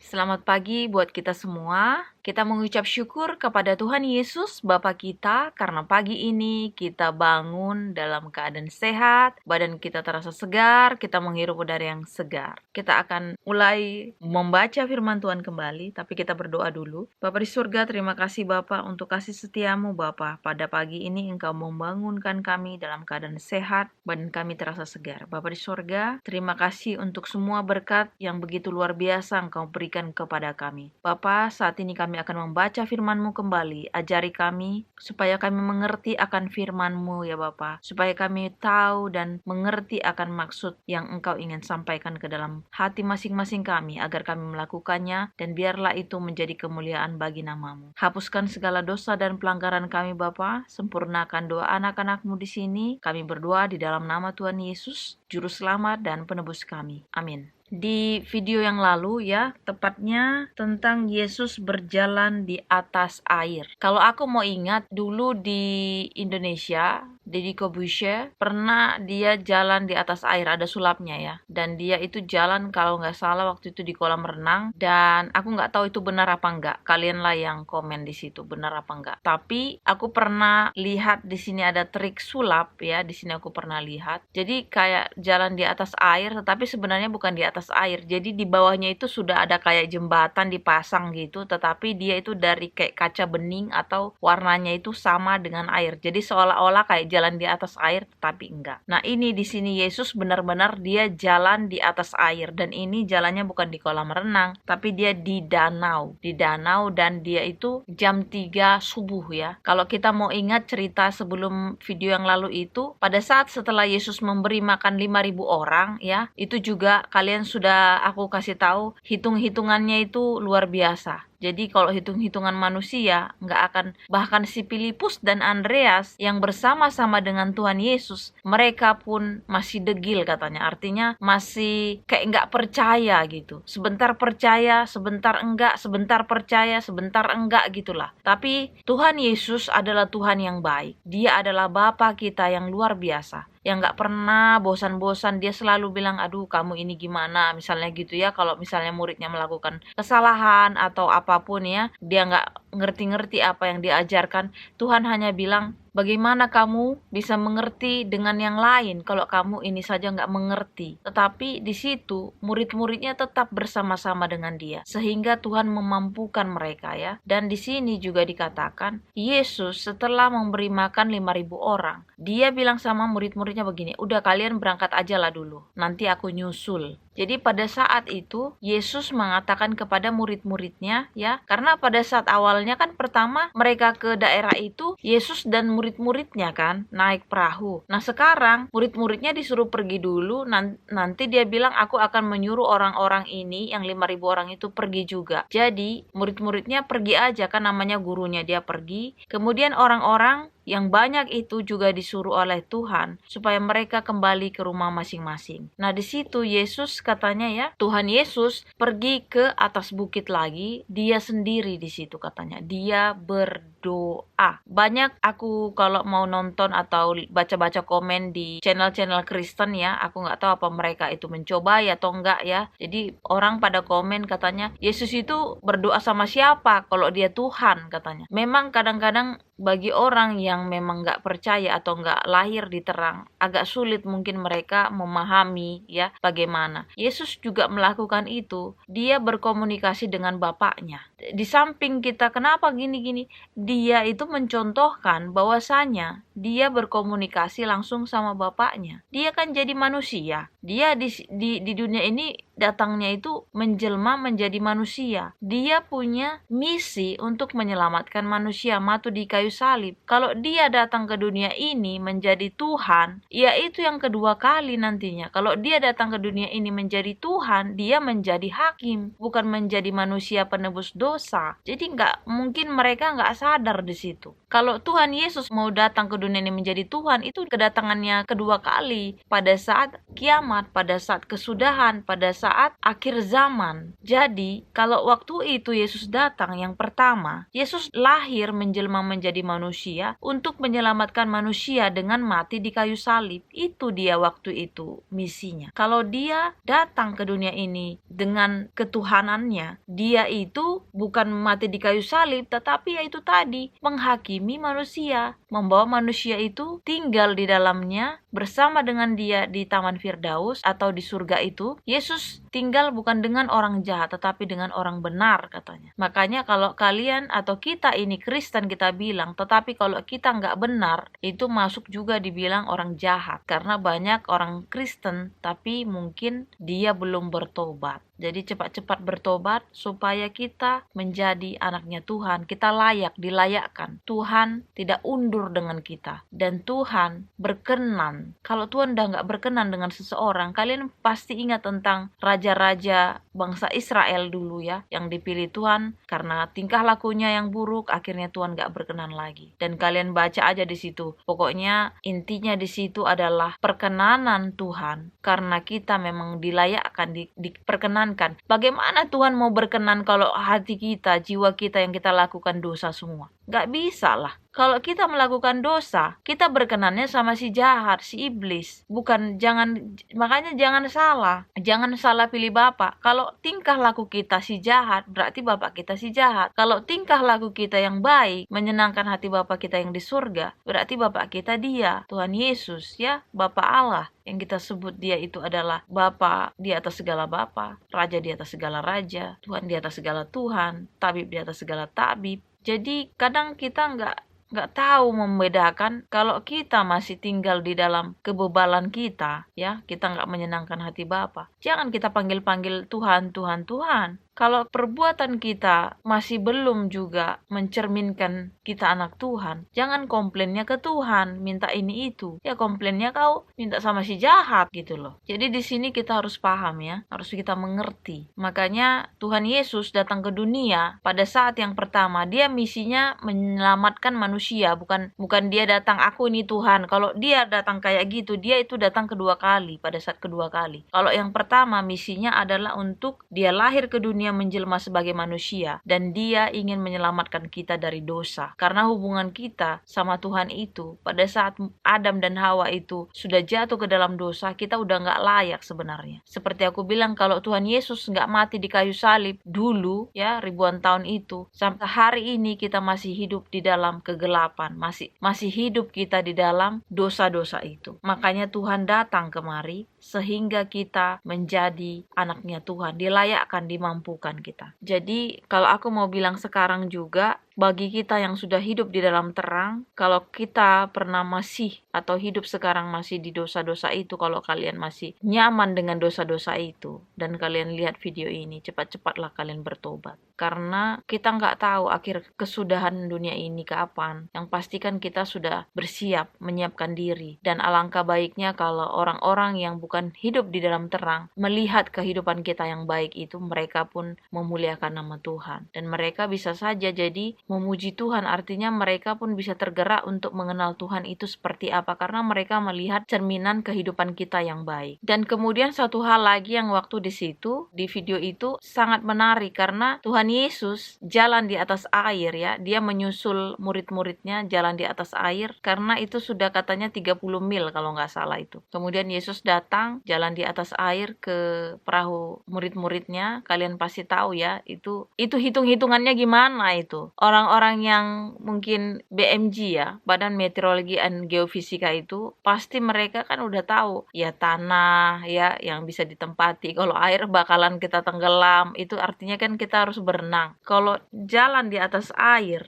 Selamat pagi buat kita semua. Kita mengucap syukur kepada Tuhan Yesus, Bapa kita, karena pagi ini kita bangun dalam keadaan sehat, badan kita terasa segar, kita menghirup udara yang segar. Kita akan mulai membaca firman Tuhan kembali, tapi kita berdoa dulu. Bapa di surga, terima kasih Bapa untuk kasih setiamu Bapa. Pada pagi ini Engkau membangunkan kami dalam keadaan sehat, badan kami terasa segar. Bapa di surga, terima kasih untuk semua berkat yang begitu luar biasa Engkau berikan kepada kami. Bapa, saat ini kami akan membaca firman-Mu kembali. Ajari kami supaya kami mengerti akan firman-Mu ya Bapa. Supaya kami tahu dan mengerti akan maksud yang Engkau ingin sampaikan ke dalam hati masing-masing kami agar kami melakukannya, dan biarlah itu menjadi kemuliaan bagi nama-Mu. Hapuskan segala dosa dan pelanggaran kami Bapa. Sempurnakan doa anak-anak-Mu di sini. Kami berdoa di dalam nama Tuhan Yesus, Juru Selamat dan Penebus kami. Amin. Di video yang lalu ya, tepatnya tentang Yesus berjalan di atas air. Kalau aku mau ingat, dulu di Indonesia, Deddy Corbuzier pernah dia jalan di atas air, ada sulapnya ya. Dan dia itu jalan kalau nggak salah waktu itu di kolam renang. Dan aku nggak tahu itu benar apa enggak. Kalianlah yang komen di situ benar apa enggak. Tapi aku pernah lihat di sini ada trik sulap ya. Di sini aku pernah lihat. Jadi kayak jalan di atas air, tetapi sebenarnya bukan di atas air. Jadi di bawahnya itu sudah ada kayak jembatan dipasang gitu, tetapi dia itu dari kayak kaca bening atau warnanya itu sama dengan air. Jadi seolah-olah kayak jalan di atas air, tetapi enggak. Nah, ini di sini Yesus benar-benar dia jalan di atas air, dan ini jalannya bukan di kolam renang, tapi dia di danau. Di danau, dan dia itu jam 3 subuh ya. Kalau kita mau ingat cerita sebelum video yang lalu itu, pada saat setelah Yesus memberi makan 5.000 orang ya, itu juga kalian sudah aku kasih tahu hitung-hitungannya itu luar biasa. Jadi kalau hitung-hitungan manusia nggak akan, bahkan si Filipus dan Andreas yang bersama-sama dengan Tuhan Yesus, mereka pun masih degil katanya. Artinya masih kayak nggak percaya gitu. Sebentar percaya, sebentar enggak, sebentar percaya, sebentar enggak gitulah. Tapi Tuhan Yesus adalah Tuhan yang baik. Dia adalah Bapa kita yang luar biasa, yang nggak pernah bosan-bosan. Dia selalu bilang, aduh kamu ini gimana, misalnya gitu ya. Kalau misalnya muridnya melakukan kesalahan atau apapun ya, dia nggak ngerti-ngerti apa yang diajarkan, Tuhan hanya bilang, bagaimana kamu bisa mengerti dengan yang lain kalau kamu ini saja nggak mengerti. Tetapi di situ murid-muridnya tetap bersama-sama dengan dia, sehingga Tuhan memampukan mereka ya. Dan di sini juga dikatakan Yesus setelah memberi makan 5.000 orang, dia bilang sama murid-muridnya begini, udah kalian berangkat aja lah dulu, nanti aku nyusul. Jadi pada saat itu Yesus mengatakan kepada murid-muridnya ya, karena pada saat awalnya kan pertama mereka ke daerah itu Yesus dan murid-muridnya kan naik perahu. Nah sekarang murid-muridnya disuruh pergi dulu, nanti dia bilang aku akan menyuruh orang-orang ini yang 5.000 orang itu pergi juga. Jadi murid-muridnya pergi aja kan, namanya gurunya, dia pergi. Kemudian orang-orang yang banyak itu juga disuruh oleh Tuhan supaya mereka kembali ke rumah masing-masing. Nah di situ Yesus katanya ya, Tuhan Yesus pergi ke atas bukit lagi, dia sendiri di situ katanya. Dia berdoa. Banyak aku kalau mau nonton atau baca-baca komen di channel-channel Kristen ya, aku nggak tahu apa mereka itu mencoba ya atau enggak ya. Jadi orang pada komen katanya, Yesus itu berdoa sama siapa kalau dia Tuhan katanya. Memang kadang-kadang bagi orang yang memang nggak percaya atau nggak lahir di terang, agak sulit mungkin mereka memahami ya bagaimana. Yesus juga melakukan itu, dia berkomunikasi dengan Bapaknya. Di samping kita, kenapa gini-gini? Dia itu mencontohkan bahwasanya dia berkomunikasi langsung sama Bapaknya. Dia kan jadi manusia. Dia di dunia ini datangnya itu menjelma menjadi manusia. Dia punya misi untuk menyelamatkan manusia, mati di kayu salib. Kalau dia datang ke dunia ini menjadi Tuhan, ya itu yang kedua kali nantinya. Kalau dia datang ke dunia ini menjadi Tuhan, dia menjadi hakim, bukan menjadi manusia penebus dosa. Jadi mungkin mereka nggak sadar di situ. Kalau Tuhan Yesus mau datang ke dunia ini menjadi Tuhan, itu kedatangannya kedua kali pada saat kiamat, pada saat kesudahan, pada saat akhir zaman. Jadi, kalau waktu itu Yesus datang yang pertama, Yesus lahir menjelma menjadi manusia untuk menyelamatkan manusia dengan mati di kayu salib. Itu dia waktu itu misinya. Kalau dia datang ke dunia ini dengan ketuhanannya, dia itu bukan mati di kayu salib, tetapi yaitu tadi, menghakimi manusia, membawa manusia itu tinggal di dalamnya bersama dengan dia di Taman Firdaus atau di surga itu. Yesus tinggal bukan dengan orang jahat, tetapi dengan orang benar, katanya. Makanya kalau kalian atau kita ini Kristen, kita bilang, tetapi kalau kita nggak benar, itu masuk juga dibilang orang jahat. Karena banyak orang Kristen, tapi mungkin dia belum bertobat. Jadi cepat-cepat bertobat supaya kita menjadi anaknya Tuhan. Kita layak, dilayakkan. Tuhan tidak undur dengan kita. Dan Tuhan berkenan. Kalau Tuhan udah nggak berkenan dengan seseorang, kalian pasti ingat tentang raja-raja bangsa Israel dulu ya, yang dipilih Tuhan karena tingkah lakunya yang buruk, akhirnya Tuhan nggak berkenan lagi. Dan kalian baca aja di situ. Pokoknya intinya di situ adalah perkenanan Tuhan. Karena kita memang dilayakkan, diperkenan. Bagaimana Tuhan mau berkenan kalau hati kita, jiwa kita yang kita lakukan dosa semua? Gak bisa lah. Kalau kita melakukan dosa, kita berkenannya sama si jahat, si iblis. Makanya jangan salah pilih bapak. Kalau tingkah laku kita si jahat, berarti bapak kita si jahat. Kalau tingkah laku kita yang baik, menyenangkan hati bapak kita yang di surga, berarti bapak kita dia, Tuhan Yesus ya, Bapa Allah. Yang kita sebut dia itu adalah Bapa di atas segala Bapa, Raja di atas segala Raja, Tuhan di atas segala Tuhan, Tabib di atas segala Tabib. Jadi kadang kita nggak tahu membedakan. Kalau kita masih tinggal di dalam kebebalan kita, ya, kita nggak menyenangkan hati Bapa. Jangan kita panggil-panggil Tuhan, Tuhan, Tuhan. Kalau perbuatan kita masih belum juga mencerminkan kita anak Tuhan, jangan komplainnya ke Tuhan, minta ini itu. Ya komplainnya kau minta sama si jahat gitu loh. Jadi di sini kita harus paham ya, harus kita mengerti. Makanya Tuhan Yesus datang ke dunia pada saat yang pertama, dia misinya menyelamatkan manusia, bukan dia datang aku ini Tuhan. Kalau dia datang kayak gitu, dia itu datang kedua kali, pada saat kedua kali. Kalau yang pertama misinya adalah untuk dia lahir ke dunia menjelma sebagai manusia dan dia ingin menyelamatkan kita dari dosa. Karena hubungan kita sama Tuhan itu pada saat Adam dan Hawa itu sudah jatuh ke dalam dosa, kita udah gak layak sebenarnya. Seperti aku bilang, kalau Tuhan Yesus gak mati di kayu salib dulu ya, ribuan tahun itu, sampai hari ini kita masih hidup di dalam kegelapan, masih hidup kita di dalam dosa-dosa itu. Makanya Tuhan datang kemari sehingga kita menjadi anaknya Tuhan, dilayakkan, dimampukan kita. Jadi kalau aku mau bilang sekarang juga, bagi kita yang sudah hidup di dalam terang, kalau kita pernah masih atau hidup sekarang masih di dosa-dosa itu, kalau kalian masih nyaman dengan dosa-dosa itu dan kalian lihat video ini, cepat-cepatlah kalian bertobat. Karena kita nggak tahu akhir kesudahan dunia ini kapan. Yang pastikan kita sudah bersiap, menyiapkan diri. Dan alangkah baiknya kalau orang-orang yang bukan hidup di dalam terang melihat kehidupan kita yang baik itu, mereka pun memuliakan nama Tuhan. Dan mereka bisa saja jadi memuji Tuhan, artinya mereka pun bisa tergerak untuk mengenal Tuhan itu seperti apa, karena mereka melihat cerminan kehidupan kita yang baik. Dan kemudian satu hal lagi yang waktu di situ, di video itu sangat menarik, karena Tuhan Yesus jalan di atas air ya, dia menyusul murid-muridnya jalan di atas air, karena itu sudah katanya 30 mil kalau nggak salah itu. Kemudian Yesus datang jalan di atas air ke perahu murid-muridnya. Kalian pasti tahu ya, itu hitung-hitungannya gimana itu. Orang-orang yang mungkin BMG ya, Badan Meteorologi dan Geofisika itu, pasti mereka kan udah tahu ya, tanah ya yang bisa ditempati. Kalau air bakalan kita tenggelam, itu artinya kan kita harus berenang. Kalau jalan di atas air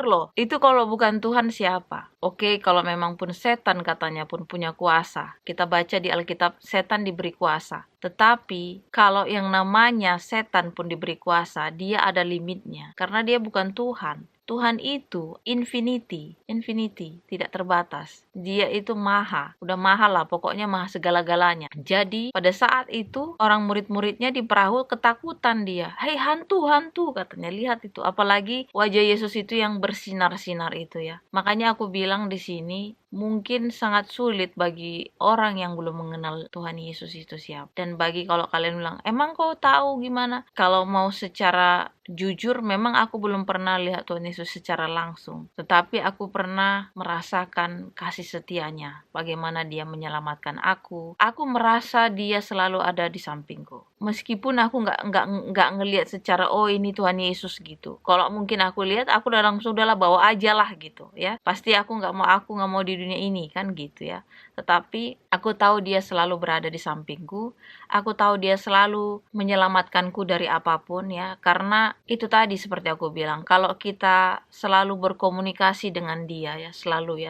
loh. Itu kalau bukan Tuhan siapa? Oke, kalau memang pun setan katanya pun punya kuasa. Kita baca di Alkitab, setan diberi kuasa. Tetapi kalau yang namanya setan pun diberi kuasa, dia ada limitnya. Karena dia bukan Tuhan. Tuhan itu infinity, tidak terbatas. Dia itu maha, udah maha lah, pokoknya maha segala-galanya. Jadi pada saat itu orang murid-muridnya di perahu ketakutan dia. Hei hantu katanya, lihat itu. Apalagi wajah Yesus itu yang bersinar-sinar itu ya. Makanya aku bilang di sini, mungkin sangat sulit bagi orang yang belum mengenal Tuhan Yesus itu siapa. Dan bagi kalau kalian bilang, emang kau tahu gimana? Kalau mau secara jujur, memang aku belum pernah lihat Tuhan Yesus secara langsung. Tetapi aku pernah merasakan kasih setianya. Bagaimana dia menyelamatkan aku. Aku merasa dia selalu ada di sampingku. Meskipun aku nggak ngelihat secara, oh ini Tuhan Yesus gitu. Kalau mungkin aku lihat, aku udah langsung udahlah bawa aja lah gitu ya. Pasti aku nggak mau di dunia ini kan gitu ya. Tetapi aku tahu dia selalu berada di sampingku. Aku tahu dia selalu menyelamatkanku dari apapun ya. Karena itu tadi seperti aku bilang, kalau kita selalu berkomunikasi dengan dia ya, selalu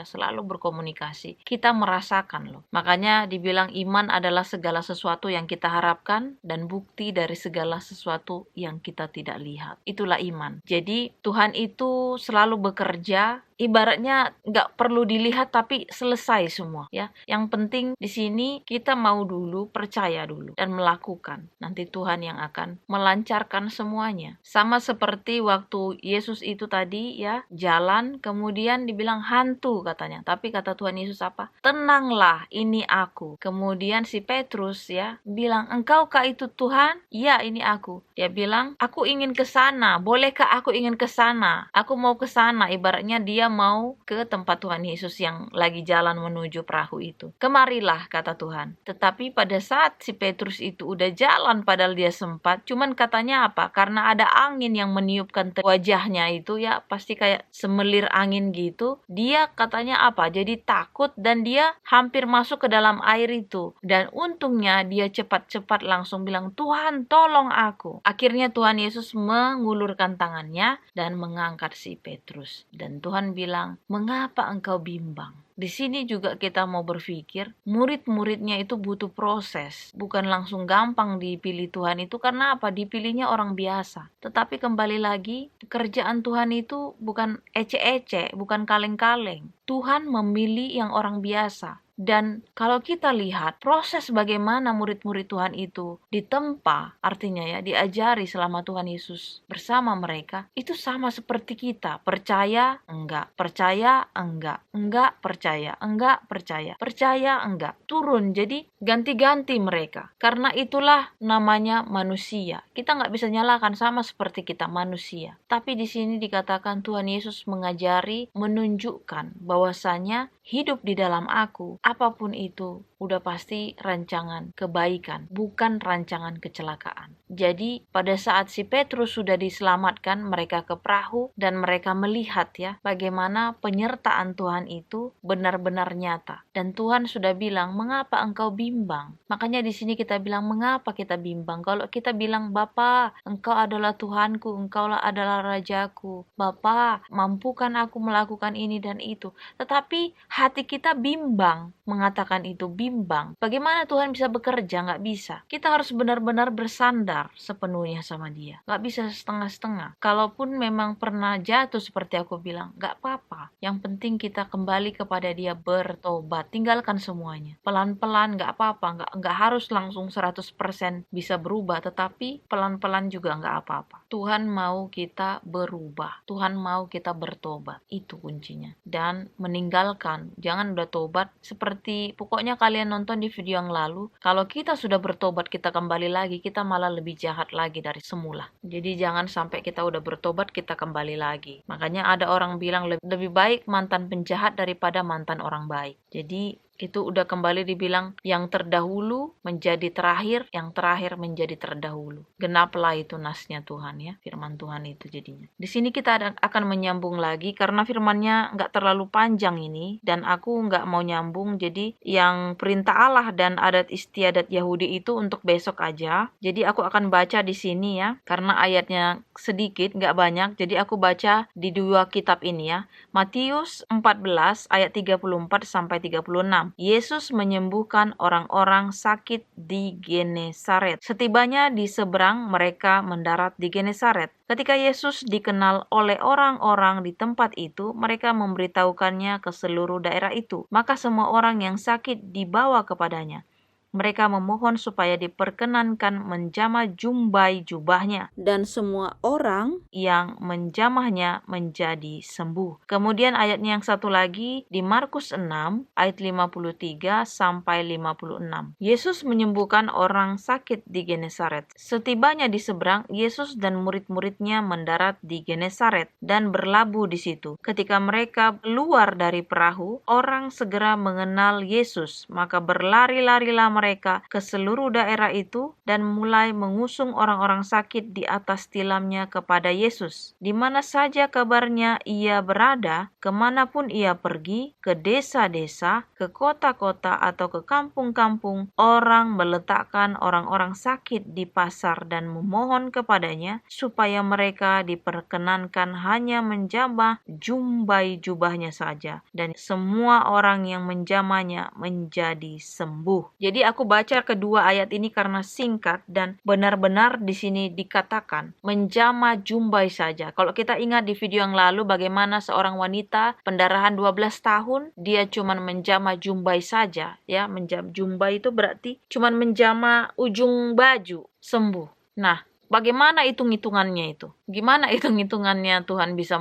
berkomunikasi, kita merasakan loh. Makanya dibilang iman adalah segala sesuatu yang kita harapkan dan bukti dari segala sesuatu yang kita tidak lihat. Itulah iman. Jadi Tuhan itu selalu bekerja, ibaratnya nggak perlu dilihat tapi selesai semua ya. Yang penting di sini kita mau dulu, percaya dulu dan melakukan. Nanti Tuhan yang akan melancarkan semuanya. Sama seperti waktu Yesus itu tadi ya, jalan kemudian dibilang hantu katanya. Tapi kata Tuhan Yesus apa? Tenanglah, ini aku. Kemudian si Petrus ya bilang, engkaukah itu Tuhan? Iya, ini aku. Dia bilang, aku ingin ke sana. Bolehkah aku ingin ke sana? Aku mau ke sana. Ibaratnya dia mau ke tempat Tuhan Yesus yang lagi jalan menuju perahu itu. Kemarilah, kata Tuhan. Tetapi pada saat si Petrus itu udah jalan, padahal dia sempat, cuman katanya apa? Karena ada angin yang meniupkan wajahnya itu ya, pasti kayak semelir angin gitu. Dia katanya apa? Jadi takut dan dia hampir masuk ke dalam air itu. Dan untungnya dia cepat-cepat langsung bilang, Tuhan tolong aku. Akhirnya Tuhan Yesus mengulurkan tangannya dan mengangkat si Petrus. Dan Tuhan bilang, mengapa engkau bimbang? Di sini juga kita mau berpikir, murid-muridnya itu butuh proses. Bukan langsung gampang dipilih Tuhan itu, karena apa? Dipilihnya orang biasa. Tetapi kembali lagi, pekerjaan Tuhan itu bukan ece-ece, bukan kaleng-kaleng. Tuhan memilih yang orang biasa. Dan kalau kita lihat proses bagaimana murid-murid Tuhan itu ditempa, artinya ya diajari selama Tuhan Yesus bersama mereka, itu sama seperti kita. Percaya, enggak. Percaya, enggak. Enggak, percaya. Enggak, percaya. Percaya, enggak. Turun, jadi ganti-ganti mereka. Karena itulah namanya manusia. Kita nggak bisa nyalakan, sama seperti kita manusia. Tapi di sini dikatakan Tuhan Yesus mengajari, menunjukkan bahwasanya hidup di dalam aku, apapun itu, udah pasti rancangan kebaikan, bukan rancangan kecelakaan. Jadi pada saat si Petrus sudah diselamatkan, mereka ke perahu dan mereka melihat ya bagaimana penyertaan Tuhan itu benar-benar nyata. Dan Tuhan sudah bilang, mengapa engkau bimbang? Makanya di sini kita bilang, mengapa kita bimbang? Kalau kita bilang, Bapa, engkau adalah Tuhanku, engkau adalah Rajaku. Bapa, mampukan aku melakukan ini dan itu. Tetapi hati kita bimbang mengatakan itu, bimbang. Bagaimana Tuhan bisa bekerja? Nggak bisa. Kita harus benar-benar bersandar sepenuhnya sama dia. Nggak bisa setengah-setengah. Kalaupun memang pernah jatuh seperti aku bilang, nggak apa-apa. Yang penting kita kembali kepada dia, bertobat. Tinggalkan semuanya. Pelan-pelan, nggak apa-apa. Nggak harus langsung 100% bisa berubah. Tetapi pelan-pelan juga nggak apa-apa. Tuhan mau kita berubah. Tuhan mau kita bertobat. Itu kuncinya. Dan meninggalkan. Jangan udah tobat. Seperti pokoknya kalian nonton di video yang lalu. Kalau kita sudah bertobat, kita kembali lagi. Kita malah lebih jahat lagi dari semula. Jadi jangan sampai kita udah bertobat, kita kembali lagi. Makanya ada orang bilang lebih baik mantan penjahat daripada mantan orang baik. Jadi itu udah kembali dibilang, yang terdahulu menjadi terakhir, yang terakhir menjadi terdahulu. Genaplah itu nasnya Tuhan ya, firman Tuhan itu jadinya. Di sini kita akan menyambung lagi karena firmannya nggak terlalu panjang ini dan aku nggak mau nyambung. Jadi yang perintah Allah dan adat istiadat Yahudi itu untuk besok aja. Jadi aku akan baca di sini ya, karena ayatnya sedikit, nggak banyak. Jadi aku baca di dua kitab ini ya. Matius 14 ayat 34 sampai 36. Yesus menyembuhkan orang-orang sakit di Genesaret. Setibanya di seberang, mereka mendarat di Genesaret. Ketika Yesus dikenal oleh orang-orang di tempat itu, mereka memberitahukannya ke seluruh daerah itu. Maka semua orang yang sakit dibawa kepadanya. Mereka memohon supaya diperkenankan menjamah jumbai jubahnya, dan semua orang yang menjamahnya menjadi sembuh. Kemudian ayatnya yang satu lagi di Markus 6 ayat 53 sampai 56. Yesus menyembuhkan orang sakit di Genesaret. Setibanya di seberang, Yesus dan murid-muridnya mendarat di Genesaret dan berlabuh di situ. Ketika mereka keluar dari perahu, orang segera mengenal Yesus, maka berlari-larilah mereka ke seluruh daerah itu dan mulai mengusung orang-orang sakit di atas tilamnya kepada Yesus. Di mana saja kabarnya ia berada, kemanapun ia pergi, ke desa-desa, ke kota-kota atau ke kampung-kampung, orang meletakkan orang-orang sakit di pasar dan memohon kepadanya supaya mereka diperkenankan hanya menjamah jumbai jubahnya saja, dan semua orang yang menjamahnya menjadi sembuh. Jadi aku baca kedua ayat ini karena singkat dan benar-benar di sini dikatakan menjamah jumbai saja. Kalau kita ingat di video yang lalu bagaimana seorang wanita pendarahan 12 tahun, dia cuman menjamah jumbai saja, ya. Menjamah jumbai itu berarti cuman menjamah ujung baju, sembuh. Nah, bagaimana hitung-hitungannya itu? Gimana hitung-hitungannya Tuhan bisa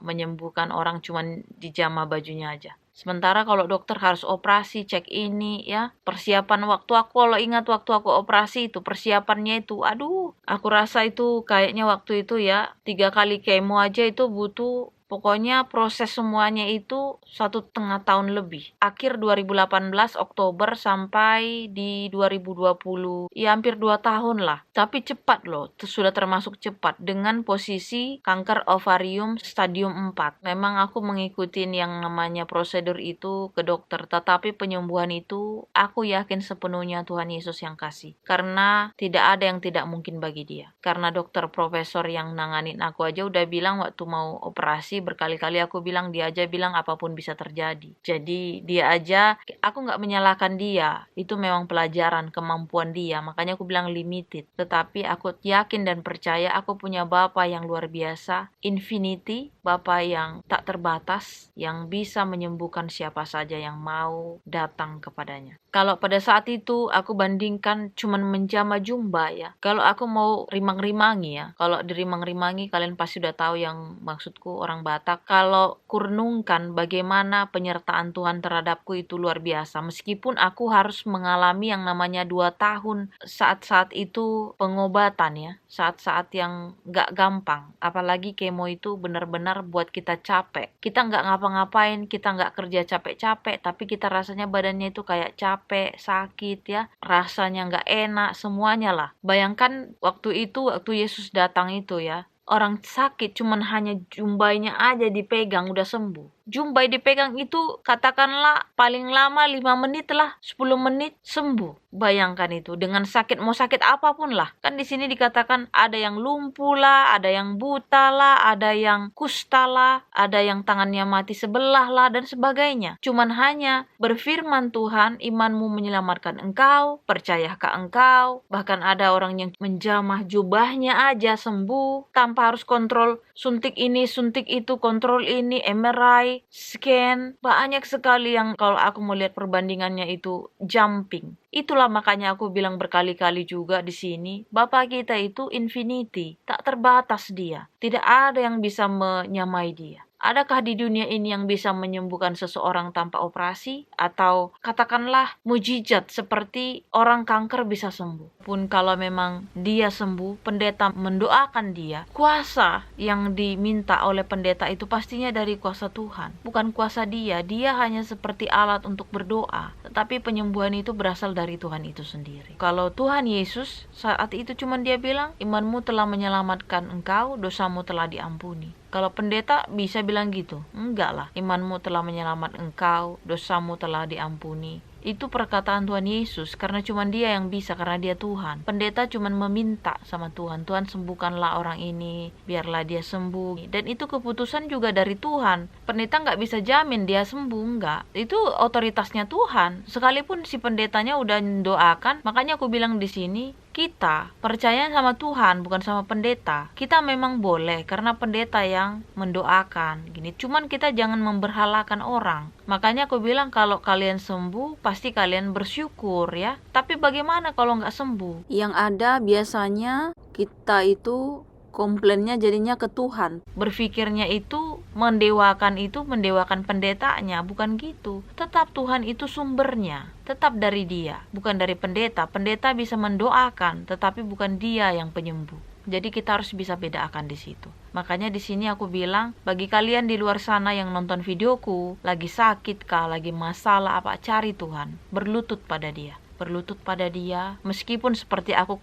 menyembuhkan orang cuman dijamah bajunya aja? Sementara kalau dokter harus operasi, cek ini, ya. Persiapan waktu aku, kalau ingat waktu aku operasi itu, persiapannya itu, aduh, aku rasa itu kayaknya waktu itu ya, 3 kali kemo aja itu butuh. Pokoknya proses semuanya itu 1,5 tahun lebih. Akhir 2018 Oktober sampai di 2020, ya hampir 2 tahun lah. Tapi cepat loh, sudah termasuk cepat dengan posisi kanker ovarium stadium 4. Memang aku mengikuti yang namanya prosedur itu ke dokter, tetapi penyembuhan itu aku yakin sepenuhnya Tuhan Yesus yang kasih. Karena tidak ada yang tidak mungkin bagi dia. Karena dokter profesor yang nanganin aku aja udah bilang waktu mau operasi, berkali-kali aku bilang, dia aja bilang apapun bisa terjadi. Jadi dia aja, aku nggak menyalahkan dia, itu memang pelajaran kemampuan dia, makanya aku bilang limited. Tetapi aku yakin dan percaya aku punya Bapa yang luar biasa, infinity, Bapa yang tak terbatas, yang bisa menyembuhkan siapa saja yang mau datang kepadanya. Kalau pada saat itu aku bandingkan cuman menjamah jumba, ya. Kalau aku mau rimang-rimangi, ya. Kalau dirimang-rimangi kalian pasti udah tahu yang maksudku, orang Batak. Kalau kurnungkan bagaimana penyertaan Tuhan terhadapku itu luar biasa. Meskipun aku harus mengalami yang namanya 2 tahun saat-saat itu pengobatan, ya. Saat-saat yang gak gampang. Apalagi kemo itu benar-benar buat kita capek. Kita gak ngapa-ngapain, kita gak kerja capek-capek, tapi kita rasanya badannya itu kayak capek, sakit, ya. Rasanya gak enak, semuanya lah. Bayangkan waktu itu, waktu Yesus datang itu, ya. Orang sakit cuman hanya jumbainya aja dipegang udah sembuh. Jumbai dipegang itu katakanlah paling lama 5 menit lah, 10 menit sembuh. Bayangkan itu dengan sakit, mau sakit apapun lah. Kan di sini dikatakan ada yang lumpuh lah, ada yang buta lah, ada yang kusta lah, ada yang tangannya mati sebelah lah, dan sebagainya. Cuman hanya berfirman Tuhan, imanmu menyelamatkan engkau, percayakah engkau. Bahkan ada orang yang menjamah jubahnya aja sembuh tanpa harus kontrol suntik ini, suntik itu, kontrol ini, MRI, scan. Banyak sekali yang kalau aku melihat perbandingannya itu jumping. Itulah makanya aku bilang berkali-kali juga di sini, Bapa kita itu infinity, tak terbatas dia. Tidak ada yang bisa menyamai dia. Adakah di dunia ini yang bisa menyembuhkan seseorang tanpa operasi? Atau katakanlah mujizat seperti orang kanker bisa sembuh. Pun kalau memang dia sembuh, pendeta mendoakan dia, kuasa yang diminta oleh pendeta itu pastinya dari kuasa Tuhan. Bukan kuasa dia, dia hanya seperti alat untuk berdoa. Tetapi penyembuhan itu berasal dari Tuhan itu sendiri. Kalau Tuhan Yesus saat itu cuman dia bilang, imanmu telah menyelamatkan engkau, dosamu telah diampuni. Kalau pendeta bisa bilang gitu, enggak lah, imanmu telah menyelamatkan engkau, dosamu telah diampuni. Itu perkataan Tuhan Yesus, karena cuma dia yang bisa, karena dia Tuhan. Pendeta cuma meminta sama Tuhan, Tuhan sembuhkanlah orang ini, biarlah dia sembuh. Dan itu keputusan juga dari Tuhan. Pendeta nggak bisa jamin dia sembuh, enggak. Itu otoritasnya Tuhan. Sekalipun si pendetanya udah mendoakan, makanya aku bilang di sini, kita percaya sama Tuhan, bukan sama pendeta. Kita memang boleh, karena pendeta yang mendoakan. Gini, cuman kita jangan memberhalakan orang. Makanya aku bilang kalau kalian sembuh, pasti kalian bersyukur ya. Tapi bagaimana kalau nggak sembuh? Yang ada biasanya kita itu komplainnya jadinya ke Tuhan. Berpikirnya itu mendewakan pendetanya, bukan gitu. Tetap Tuhan itu sumbernya, tetap dari Dia, bukan dari pendeta. Pendeta bisa mendoakan, tetapi bukan Dia yang penyembuh. Jadi kita harus bisa bedakan di situ. Makanya di sini aku bilang, bagi kalian di luar sana yang nonton videoku, lagi sakit kah, lagi masalah apa, cari Tuhan, berlutut pada Dia. Berlutut pada Dia, meskipun seperti aku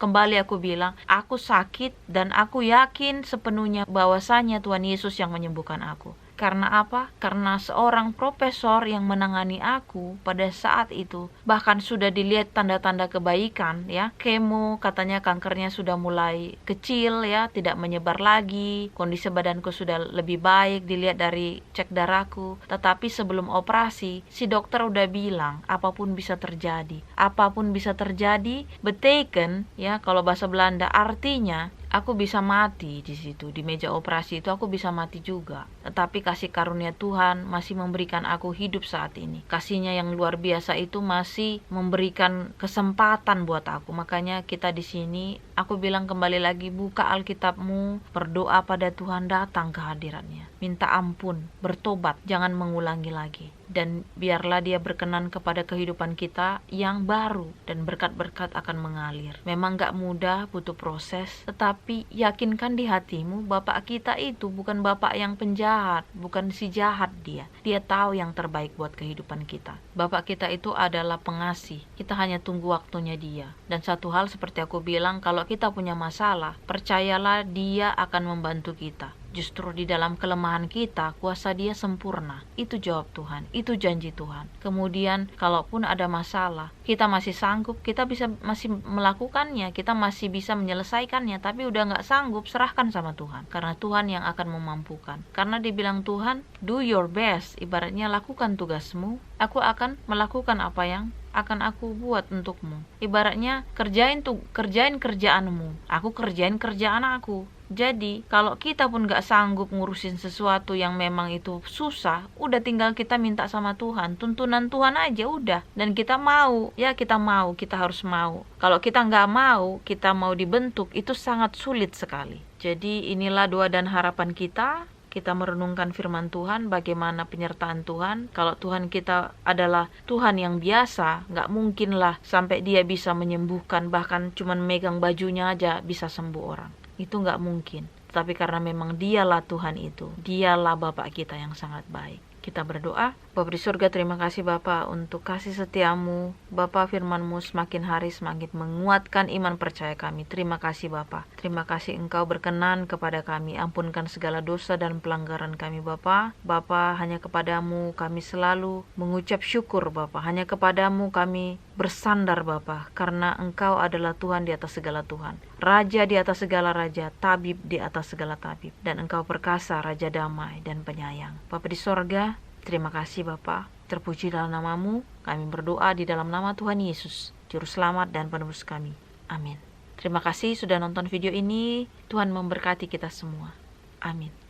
bilang, aku sakit dan aku yakin sepenuhnya bahwasanya Tuhan Yesus yang menyembuhkan aku. Karena apa? Karena seorang profesor yang menangani aku pada saat itu bahkan sudah dilihat tanda-tanda kebaikan ya. Kemo katanya kankernya sudah mulai kecil ya, tidak menyebar lagi. Kondisi badanku sudah lebih baik dilihat dari cek darahku. Tetapi sebelum operasi, si dokter udah bilang apapun bisa terjadi. Apapun bisa terjadi, beteken ya kalau bahasa Belanda artinya aku bisa mati di situ, di meja operasi itu aku bisa mati juga. Tetapi kasih karunia Tuhan masih memberikan aku hidup saat ini. Kasihnya yang luar biasa itu masih memberikan kesempatan buat aku. Makanya kita di sini, aku bilang kembali lagi, buka Alkitabmu, berdoa pada Tuhan, datang ke hadiratnya. Minta ampun, bertobat, jangan mengulangi lagi. Dan biarlah Dia berkenan kepada kehidupan kita yang baru, dan berkat-berkat akan mengalir. Memang gak mudah, butuh proses, tetapi yakinkan di hatimu, Bapak kita itu bukan Bapak yang penjahat, bukan si jahat Dia. Dia tahu yang terbaik buat kehidupan kita. Bapak kita itu adalah pengasih, kita hanya tunggu waktunya Dia. Dan satu hal seperti aku bilang, kalau kita punya masalah, percayalah Dia akan membantu kita. Justru di dalam kelemahan kita, kuasa Dia sempurna. Itu jawab Tuhan, itu janji Tuhan. Kemudian, kalaupun ada masalah, kita masih sanggup, kita masih melakukannya, kita masih bisa menyelesaikannya, tapi udah gak sanggup, serahkan sama Tuhan. Karena Tuhan yang akan memampukan. Karena dibilang Tuhan, do your best, ibaratnya lakukan tugasmu, aku akan melakukan apa yang akan aku buat untukmu. Ibaratnya kerjain kerjaanmu, aku kerjain kerjaan aku. Jadi kalau kita pun gak sanggup ngurusin sesuatu yang memang itu susah, udah tinggal kita minta sama Tuhan, tuntunan Tuhan aja udah. Dan kita mau, kita harus mau. Kalau kita gak mau, kita mau dibentuk, itu sangat sulit sekali. Jadi inilah doa dan harapan kita. Kita merenungkan firman Tuhan, bagaimana penyertaan Tuhan. Kalau Tuhan kita adalah Tuhan yang biasa, gak mungkinlah sampai Dia bisa menyembuhkan, bahkan cuman megang bajunya aja bisa sembuh orang. Itu gak mungkin. Tapi karena memang Dialah Tuhan itu, Dialah Bapak kita yang sangat baik. Kita berdoa. Bapa di surga, terima kasih Bapa untuk kasih setiamu. Bapa, firman-Mu semakin hari semakin menguatkan iman percaya kami. Terima kasih Bapa. Terima kasih Engkau berkenan kepada kami. Ampunkan segala dosa dan pelanggaran kami Bapa. Bapa, hanya kepadamu kami selalu mengucap syukur Bapa. Hanya kepadamu kami bersandar Bapa. Karena Engkau adalah Tuhan di atas segala Tuhan. Raja di atas segala raja. Tabib di atas segala tabib. Dan Engkau perkasa, Raja damai dan penyayang. Bapa di sorga, terima kasih Bapa, terpuji dalam nama-Mu. Kami berdoa di dalam nama Tuhan Yesus, Juru Selamat dan Penebus kami. Amin. Terima kasih sudah nonton video ini. Tuhan memberkati kita semua. Amin.